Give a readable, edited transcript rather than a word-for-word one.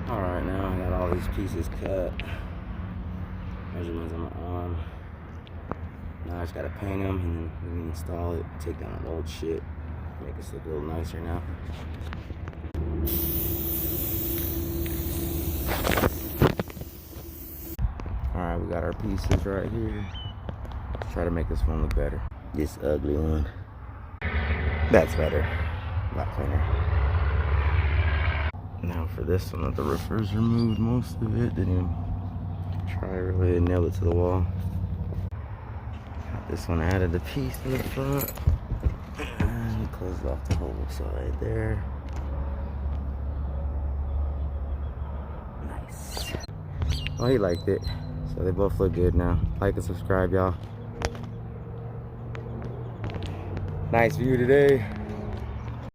Alright, now I got all these pieces cut. Measurements on my arm. Now I just gotta paint them and then we can install it, take down the old shit, make this look a little nicer now. Alright, we got our pieces right here. Let's try to make this one look better. This ugly one. That's better. A lot cleaner. Now for this one, the roofers removed most of it. Didn't even try really to nail it to the wall. Got this one added a piece in the front. And closed off the whole side there. Nice. Well, he liked it. So they both look good now. Like and subscribe, y'all. Nice view today.